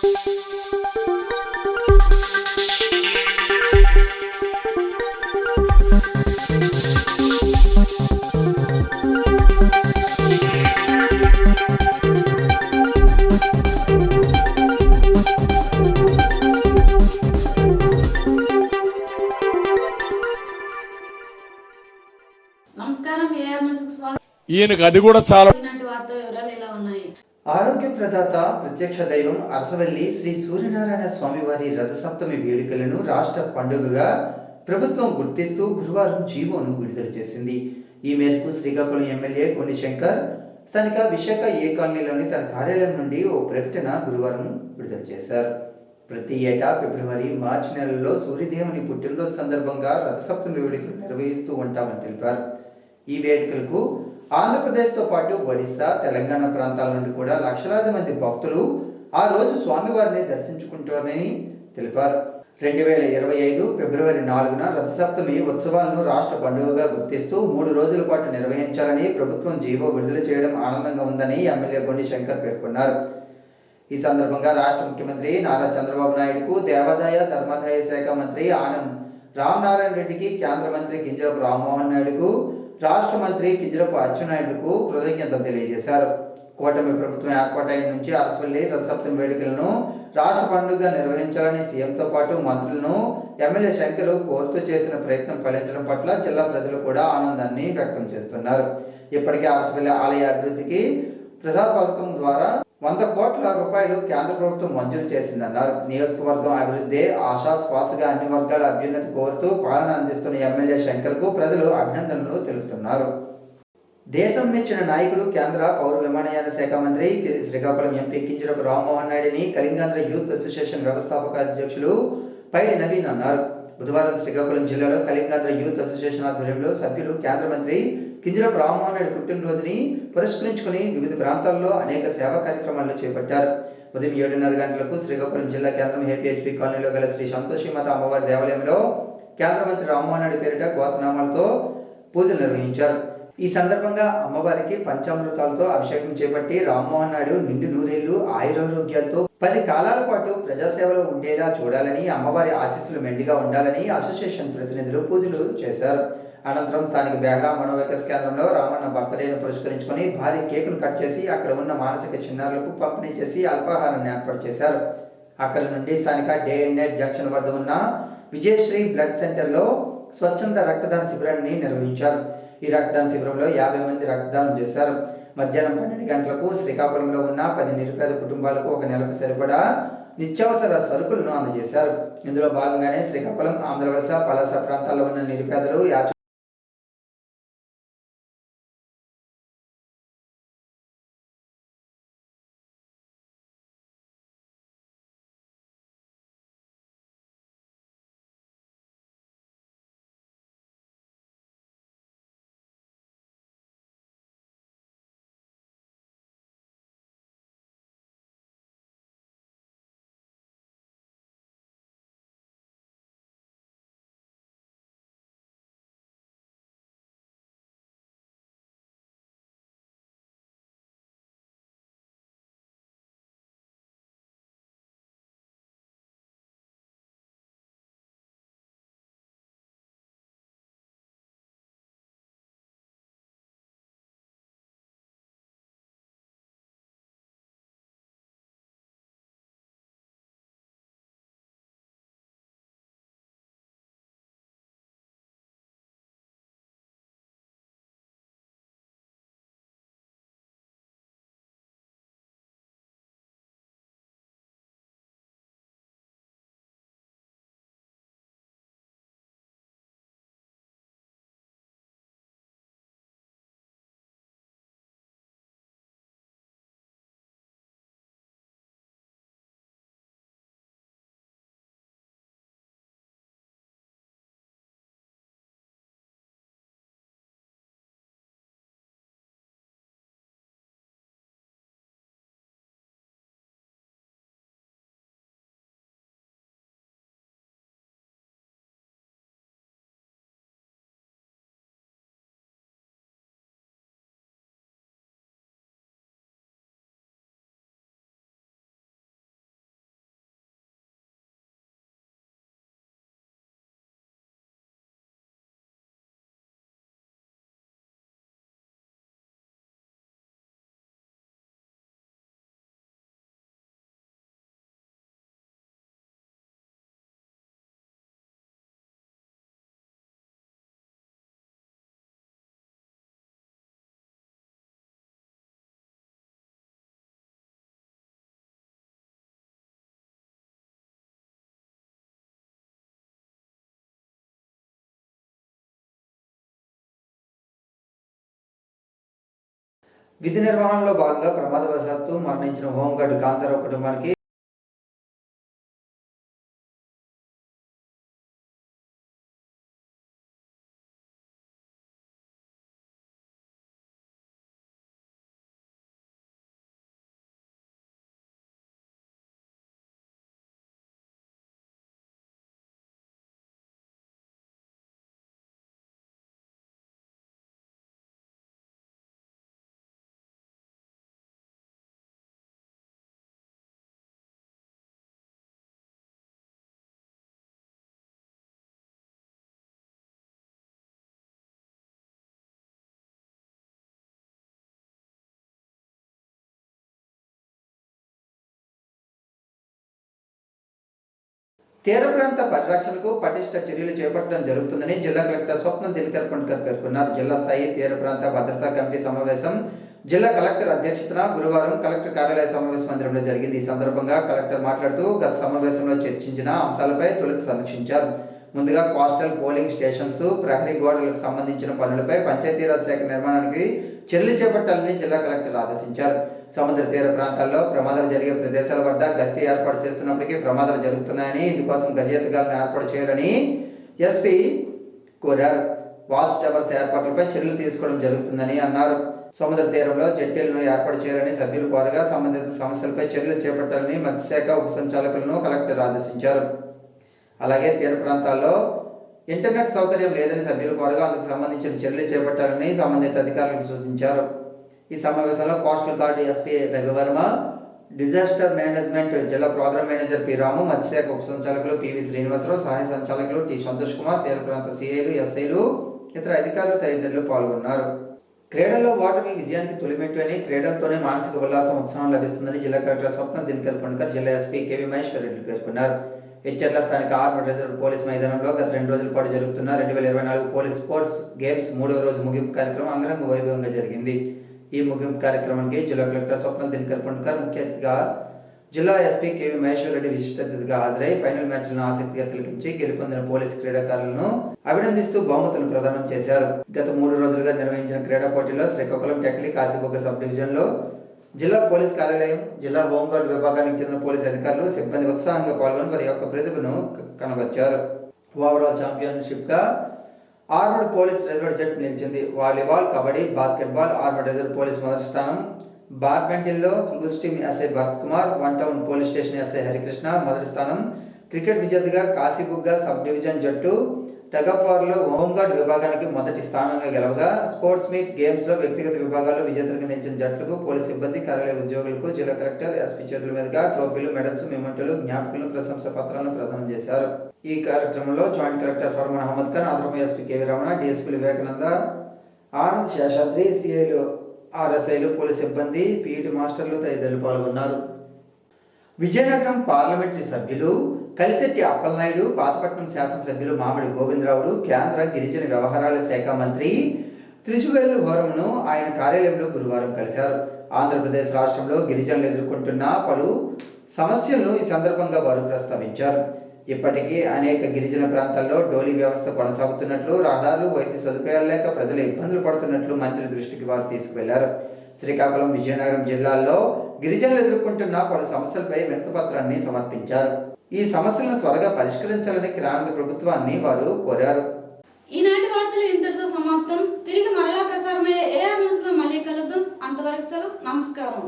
నమస్కారం. ఏఆర్ న్యూస్‌కు స్వాగతం. ఈయనకు అది కూడా చాలా. ఈనాటి వార్తా వివరాలు ఎలా ఉన్నాయి? ఆరోగ్య ప్రదాత ప్రత్యక్ష దైవం అరసవల్లి శ్రీ సూర్యనారాయణ స్వామివారి రథసప్తమి వేడుకలను రాష్ట్ర పండుగగా ప్రభుత్వం గుర్తిస్తూ గురువారం జీవోను విడుదల చేసింది. ఈ మేరకు శ్రీకాకుళం ఎమ్మెల్యే కొండి శంకర్ స్థానిక విశాఖ ఏ కాలనీలోని తన కార్యాలయం నుండి ఓ ప్రకటన గురువారం విడుదల చేశారు. ప్రతి ఏటా ఫిబ్రవరి, మార్చి నెలల్లో సూర్యదేవుని పుట్టినరోజు సందర్భంగా రథసప్తమి వేడుకలు నిర్వహిస్తూ ఉంటామని తెలిపారు. ఈ వేడుకలకు ఆంధ్రప్రదేశ్తో పాటు ఒడిశా, తెలంగాణ ప్రాంతాల నుండి కూడా లక్షలాది మంది భక్తులు ఆ రోజు స్వామివారిని దర్శించుకుంటారని తెలిపారు. 2025 ఫిబ్రవరి 4న రథసప్తమి ఉత్సవాలను రాష్ట్ర పండుగగా గుర్తిస్తూ 3 రోజుల పాటు నిర్వహించాలని ప్రభుత్వం జీవో విడుదల చేయడం ఆనందంగా ఉందని ఎమ్మెల్యే కొండి శంకర్ పేర్కొన్నారు. ఈ సందర్భంగా రాష్ట్ర ముఖ్యమంత్రి నారా చంద్రబాబు నాయుడుకు, దేవాదాయ ధర్మాదాయ శాఖ మంత్రి ఆనం రామనారాయణ రెడ్డికి, కేంద్ర మంత్రి కింజరపు రామ్మోహన్ నాయుడుకు, రాష్ట్ర మంత్రి కింజరపు అచ్చెన్నాయుడుకు కృతజ్ఞతలు తెలియజేశారు. కూటమి ప్రభుత్వం ఏర్పాటైన నుంచి అరసవల్లి రథసప్తమి వేడుకలను రాష్ట్ర పండుగగా నిర్వహించాలని సీఎంతో పాటు మంత్రులను ఎమ్మెల్యే శంకర్ కోరుతూ చేసిన ప్రయత్నం ఫలించడం పట్ల జిల్లా ప్రజలు కూడా ఆనందాన్ని వ్యక్తం చేస్తున్నారు. ఇప్పటికే అరసవల్లి ఆలయ అభివృద్ధికి ప్రసాద్ పథకం ద్వారా 100 కోట్ల రూపాయలు కేంద్ర ప్రభుత్వం మంజూరు చేసిందన్నారు. నియోజకవర్గం అభివృద్ధి ఆశాశ్వాసగా అన్ని వర్గాల అభ్యున్నతి కోరుతూ పాలన అందిస్తున్న ఎమ్మెల్యే శంకర్కు ప్రజలు అభినందనలు తెలుపుతున్నారు. దేశం మెచ్చిన నాయకుడు కేంద్ర పౌర విమానయాన శాఖ మంత్రి శ్రీకాకుళం ఎంపీ కింజరపు రామ్మోహన్ నాయుడిని కళింగాంధ్ర యూత్ అసోసియేషన్ వ్యవస్థాపక అధ్యక్షులు పైడి నవీన్ అన్నారు. బుధవారం శ్రీకాకుళం జిల్లాలో కళింగాంధ్ర యూత్ అసోసియేషన్ ఆధ్వర్యంలో సభ్యులు కేంద్ర మంత్రి కింజరపు రామ్మోహన్ నాయుడు పుట్టినరోజుని పురస్కరించుకుని వివిధ ప్రాంతాల్లో అనేక సేవా కార్యక్రమాలను చేపట్టారు. ఉదయం 7:30 గంటలకు శ్రీకాకుళం జిల్లా కేంద్రం హెపీహెచ్పీ కాలనీలో గల శ్రీ సంతోషిమాత అమ్మవారి దేవాలయంలో కేంద్ర మంత్రి రామ్మోహన్ నాయుడు పేరిట గోత్రనామాలతో పూజలు నిర్వహించారు. ఈ సందర్భంగా అమ్మవారికి పంచామృతాలతో అభిషేకం చేపట్టి రామ్మోహన్ నాయుడు నిండు నూరేళ్లు ఆయురారోగ్యాలతో 10 కాలాల పాటు ప్రజాసేవలో ఉండేలా చూడాలని, అమ్మవారి ఆశీస్సులు మెండుగా ఉండాలని అసోసియేషన్ ప్రతినిధులు పూజలు చేశారు. అనంతరం స్థానిక బెహ్రా మనోవికాస్ కేంద్రంలో రామన్న బర్త్డేను పురస్కరించుకొని భారీ కేకును కట్ చేసి అక్కడ ఉన్న మానసిక చిన్నారులకు పంపిణీ చేసి అల్పాహారాన్ని ఏర్పాటు చేశారు. అక్కడి నుండి స్థానిక డే అండ్ నైట్ జంక్షన్ వద్ద ఉన్న విజయశ్రీ బ్లడ్ సెంటర్లో స్వచ్ఛంద రక్తదాన శిబిరాన్ని నిర్వహించారు. ఈ రక్తదాన శిబిరంలో 50 మంది రక్తదానం చేశారు. మధ్యాహ్నం 12 గంటలకు శ్రీకాకుళంలో ఉన్న 10 నిరుపేద కుటుంబాలకు 1 నెలకు సరిపడా నిత్యావసర సరుకులను అందజేశారు. ఇందులో భాగంగానే శ్రీకాకుళం, ఆంధ్రవలస, పలాస ప్రాంతాల్లో ఉన్న నిరుపేదలు విధి నిర్వహణలో భాగంగా ప్రమాదవశాత్తు మరణించిన హోంగార్డు కాంతారావు కుటుంబానికి తీర ప్రాంత పరిరక్షణకు పటిష్ట చర్యలు చేపట్టడం జరుగుతుందని జిల్లా కలెక్టర్ స్వప్న దినకర్ పండ్కర్ పేర్కొన్నారు. జిల్లా స్థాయి తీర ప్రాంత భద్రతా కమిటీ సమావేశం జిల్లా కలెక్టర్ అధ్యక్షతన గురువారం కలెక్టర్ కార్యాలయ సమావేశ మందిరంలో జరిగింది. ఈ సందర్భంగా కలెక్టర్ మాట్లాడుతూ గత సమావేశంలో చర్చించిన అంశాలపై తొలుత సమీక్షించారు. ముందుగా కోస్టల్ పోలింగ్ స్టేషన్స్, ప్రహరీ గోడలకు సంబంధించిన పనులపై పంచాయతీరాజ్ శాఖ నిర్మాణానికి చర్యలు చేపట్టాలని జిల్లా కలెక్టర్ ఆదేశించారు. సముద్ర తీర ప్రాంతాల్లో ప్రమాదాలు జరిగే ప్రదేశాల వద్ద గస్తీ ఏర్పాటు చేస్తున్నప్పటికీ ప్రమాదాలు జరుగుతున్నాయని, ఇందుకోసం గజేతగాలను ఏర్పాటు చేయాలని ఎస్పీ కోరారు. వాచ్ టవర్స్ ఏర్పాట్లపై చర్యలు తీసుకోవడం జరుగుతుందని అన్నారు. సముద్ర తీరంలో జెట్టీలను ఏర్పాటు చేయాలని సభ్యులు కోరగా సంబంధిత సమస్యలపై చర్యలు చేపట్టాలని మత్స్యశాఖ ఉప సంచాలకులను కలెక్టర్ ఆదేశించారు. అలాగే తీర ప్రాంతాల్లో ఇంటర్నెట్ సౌకర్యం లేదని సభ్యులు కోరగా అందుకు సంబంధించిన చర్యలు చేపట్టాలని సంబంధిత అధికారులకు సూచించారు. ఈ సమావేశంలో coastal guard SP Ravivarma, disaster management జిల్లా ప్రోగ్రామ్ మేనేజర్ పి రాము, మత్స్యశాఖ ఉప సంచాలకులు పివి శ్రీనివాసరావు, సహాయ సంచాలకులు టి సంతోష్ కుమార్, తీర ప్రాంత సిఐలు, ఎస్ఐలు, ఇతర అధికారులు తదితరులు పాల్గొన్నారు. క్రీడల్లో ఓటమి విజయానికి తొలిమెట్టు అని, క్రీడలతోనే మానసిక ఉల్లాసం, ఉత్సాహం లభిస్తుందని జిల్లా కలెక్టర్ స్వప్న దినకర్ పండ్కర్, జిల్లా ఎస్పీ కేవి మహేశ్వర్ రెడ్డి పేర్కొన్నారు. హెచ్చర్ల స్థానిక ఆర్మడ్ రిజర్వ్ పోలీస్ మైదానంలో గత 2 రోజుల పాటు జరుగుతున్న 2024 పోలీస్ స్పోర్ట్స్ గేమ్స్ 3వ రోజు ముగింపు కార్యక్రమం అంగరంగ వైభవంగా జరిగింది. ఈ ముగింపు కార్యక్రమానికి జిల్లా కలెక్టర్ స్వప్న దినకర్ పండ్కర్, ముఖ్య అతిథిగా జిల్లా ఎస్పీ కేవి మహేశ్వర్ రెడ్డి విశిష్ట అతిథిగా హాజరై ఫైనల్ మ్యాచ్లను ఆసక్తిగా తిలకించి గెలుపొందిన పోలీస్ క్రీడాకారులను అభినందిస్తూ బహుమతులను ప్రదానం చేశారు. గత 3 రోజులుగా నిర్వహించిన క్రీడా పోటీల్లో శ్రీకాకుళం టెక్లీ కాశీబుగ్గ సబ్ డివిజన్లో జిల్లా పోలీస్ కార్యాలయం, జిల్లా హోంగార్డ్ విభాగానికి చెందిన పోలీస్ అధికారులు, సిబ్బంది ఉత్సాహంగా పాల్గొని వారి యొక్క ప్రతిభను కనబర్చారు. ఓవరాల్ ఛాంపియన్షిప్ గా ఆర్మడ్ పోలీస్ రిజర్వ్ జట్టు నిలిచింది. Volleyball, kabaddi, basketball armed reserve police మొదటి స్థానం, బ్యాడ్మింటన్లో clues team SI Bharat Kumar, 1 town police station SI Harikrishna మొదటి స్థానం, క్రికెట్ విజేతగా కాశీబుగ్గ సబ్ డివిజన్ జట్టు, టగ్ ఆఫ్ వార్లో హోంగార్డ్ విభాగానికి మొదటి స్థానంగా గెలవగా, స్పోర్ట్స్ మీట్ గేమ్స్లో వ్యక్తిగత విభాగాల్లో విజేతలుగా నిలిచిన జట్లకు, పోలీస్ సిబ్బంది, కార్యాలయ ఉద్యోగులకు జిల్లా కలెక్టర్ ఎస్పీ చేతుల మీదుగా ట్రోఫీలు, మెడల్స్, మెమెంటోలు, జ్ఞాపకాలను, ప్రశంసా పత్రాలను ప్రదానం చేశారు. ఈ కార్యక్రమంలో జాయింట్ కలెక్టర్ ఫర్మాన్ అహ్మద్ ఖాన్, అదనపు SP KV Ramana, DSP Vivekananda, Anand Seshadri, సిఐలు, ఆర్ఎస్ఐలు, పోలీస్ సిబ్బంది, పీఈటీ మాస్టర్లు తదితరులు పాల్గొన్నారు. విజయనగరం పార్లమెంటరీ సభ్యులు కలిశెట్టి అప్పలనాయుడు, పాతపట్నం శాసనసభ్యులు మామిడి గోవిందరావుడు, కేంద్ర గిరిజన వ్యవహారాల శాఖ మంత్రి త్రిశూవేలు హోరంను ఆయన కార్యాలయంలో గురువారం కలిశారు. ఆంధ్రప్రదేశ్ రాష్ట్రంలో గిరిజనులు ఎదుర్కొంటున్న పలు సమస్యలను ఈ సందర్భంగా వారు ప్రస్తావించారు. ఇప్పటికీ అనేక గిరిజన ప్రాంతాల్లో డోలీ వ్యవస్థ కొనసాగుతున్నట్లు, రహదారులు, వైద్య సదుపాయాలు లేక ప్రజలు ఇబ్బందులు పడుతున్నట్లు మంత్రి దృష్టికి వారు తీసుకువెళ్లారు. శ్రీకాకుళం, విజయనగరం జిల్లాల్లో గిరిజనులు ఎదుర్కొంటున్న పలు సమస్యలపై వినతిపత్రాన్ని సమర్పించారు. ఈ సమస్యలను త్వరగా పరిష్కరించాలని కేంద్ర ప్రభుత్వాన్ని వారు కోరారు. ఈనాటి వార్తలు ఇంతటితో సమాప్తం. తిరిగి మరలా ప్రసారమయ్యే ఏఆర్ న్యూస్ లో మళ్ళీ కలుద్దాం. అంతవరకు సెలవు. నమస్కారం.